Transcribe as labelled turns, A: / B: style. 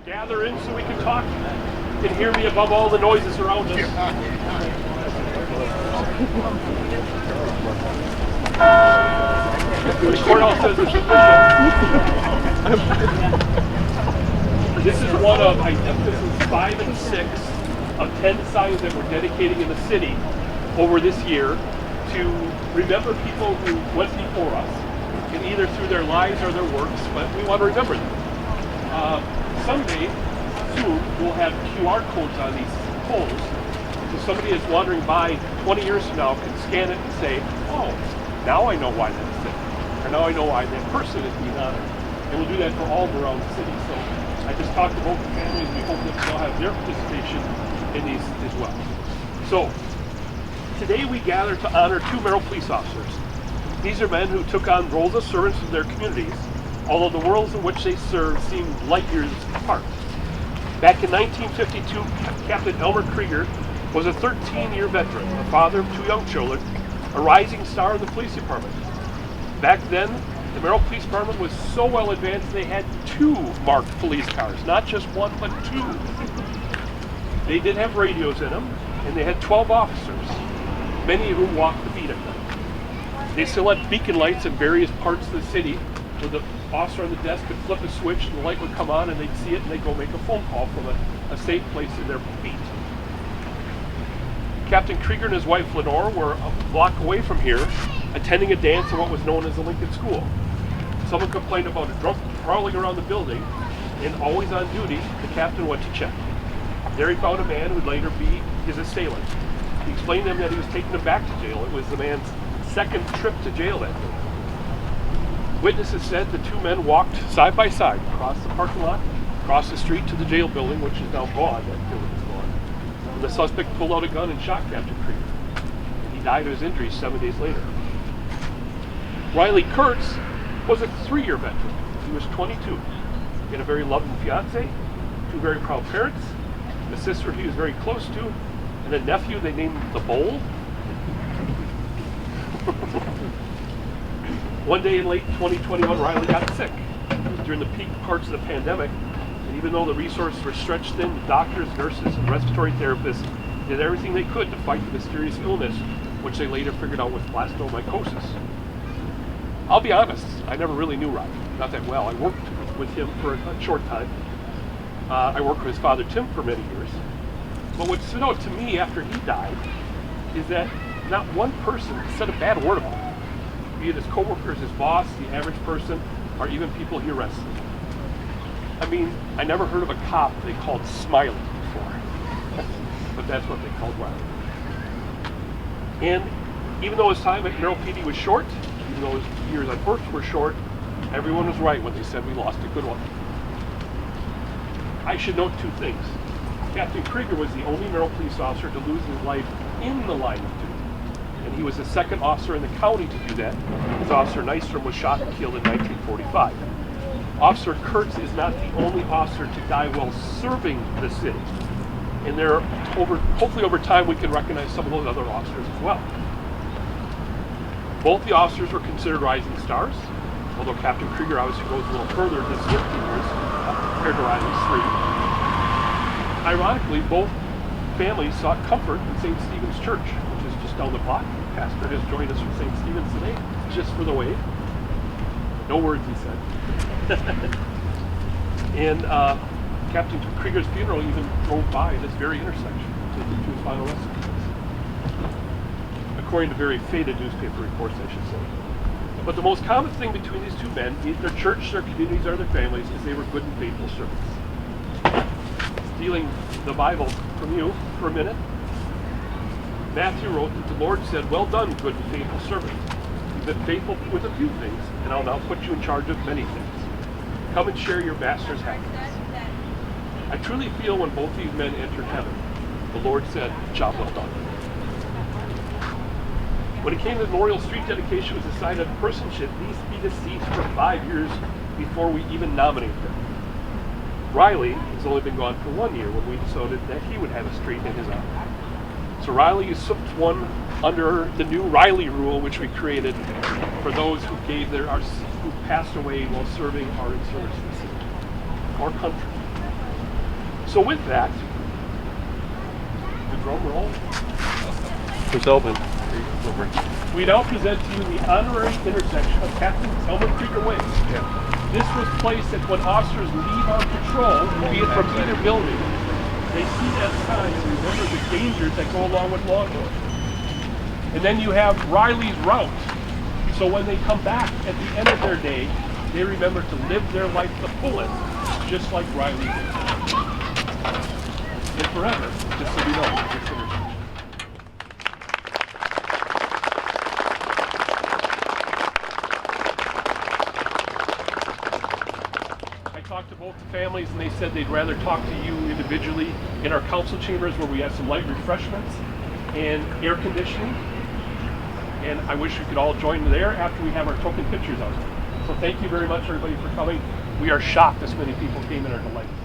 A: Gather in so we can talk and hear me above all the noises around us. The courthouse says it's official. This is one of, I think this is 5 and 6 of 10 signs that we're dedicating in the city over this year to remember people who went before us, and either through their lives or their works, but we want to remember them. Someday, soon, we'll have QR codes on these poles, so somebody that's wandering by 20 years from now can scan it and say, oh, now I know why that's there, or now I know why that person is being honored. And we'll do that for all around the city. So I just talked to both the families, we hope that they'll have their participation in these as well. So, today we gather to honor 2 Merrill police officers. These are men who took on roles of servants in their communities, although the worlds in which they served seemed light years apart. Back in 1952, Captain Elmer Krieger was a 13-year veteran, a father of 2 young children, a rising star in the police department. Back then, the Merrill Police Department was so well advanced they had 2 marked police cars, not just 1, but 2. They did have radios in them, and they had 12 officers, many of whom walked the beat at night. They still had beacon lights in various parts of the city where the officer on the desk could flip a switch and the light would come on and they'd see it and they'd go make a phone call from a safe place in their beat. Captain Krieger and his wife Lenore were a block away from here attending a dance in what was known as the Lincoln School. Someone complained about a drunk prowling around the building, and always on duty, the captain went to check. There he found a man who would later be his assailant. He explained to him that he was taking him back to jail. It was the man's second trip to jail that day. Witnesses said the 2 men walked side by side across the parking lot, across the street to the jail building, which is now gone. That building is gone. And the suspect pulled out a gun and shot Captain Krieger. And he died of his injuries 7 days later. Riley Kurtz was a 3-year veteran. He was 22. He had a very loving fiance, 2 very proud parents, a sister he was very close to, and a nephew they named the Bold. One day in late 2021, Riley got sick. It was during the peak parts of the pandemic, and even though the resources were stretched thin, doctors, nurses, and respiratory therapists did everything they could to fight the mysterious illness, which they later figured out was blastomycosis. I'll be honest, I never really knew Riley, not that well. I worked with him for a short time. I worked with his father, Tim, for many years. But what stood out to me after he died is that not one person said a bad word about him. Be it his coworkers, his boss, the average person, or even people he arrested. I mean, I never heard of a cop they called Smiley before, but that's what they called Riley. And even though his time at Merrill PD was short, even though his years on force were short, everyone was right when they said we lost a good one. I should note 2 things. Captain Krieger was the only Merrill police officer to lose his life in the line of duty. And he was the 2nd officer in the county to do that, as Officer Nystrom was shot and killed in 1945. Officer Kurtz is not the only officer to die while serving the city. And hopefully over time we can recognize some of those other officers as well. Both the officers were considered rising stars, although Captain Krieger obviously goes a little further than his 15 years compared to Riley's 3. Ironically, both families sought comfort in St. Stephen's Church, which is just down the block. The pastor has joined us from St. Stephen's today, just for the wave. No words, he said. And Captain Krieger's funeral even drove by this very intersection to his final resting place. According to very faded newspaper reports, I should say. But the most common thing between these 2 men, be it their church, their communities, or their families, is they were good and faithful servants. Stealing the Bible from you for a minute, Matthew wrote that the Lord said, "Well done, good and faithful servant. You've been faithful with a few things, and I'll now put you in charge of many things. Come and share your master's happiness." I truly feel when both these men entered heaven, the Lord said, "Job well done." When it came to the Memorial Street dedication was decided a person should at least be deceased for 5 years before we even nominate them. Riley has only been gone for 1 year when we decided that he would have a street in his honor. So Riley usurped one under the new Riley rule, which we created for those who passed away while serving or in service to the city. or country. So with that, the drum roll.
B: It's open.
A: We now present to you the honorary intersection of Captain Elmer Krieger Way. This was placed that when officers leave on patrol, be it from either building, they see that sign and remember the dangers that go along with law enforcement. And then you have Riley's route. So when they come back at the end of their day, they remember to live their life the fullest, just like Riley did. And forever, just so you know, this intersection. I talked to both the families and they said they'd rather talk to you individually in our council chambers where we have some light refreshments and air conditioning. And I wish we could all join there after we have our token pictures out. So thank you very much everybody for coming. We are shocked this many people came and are delighted.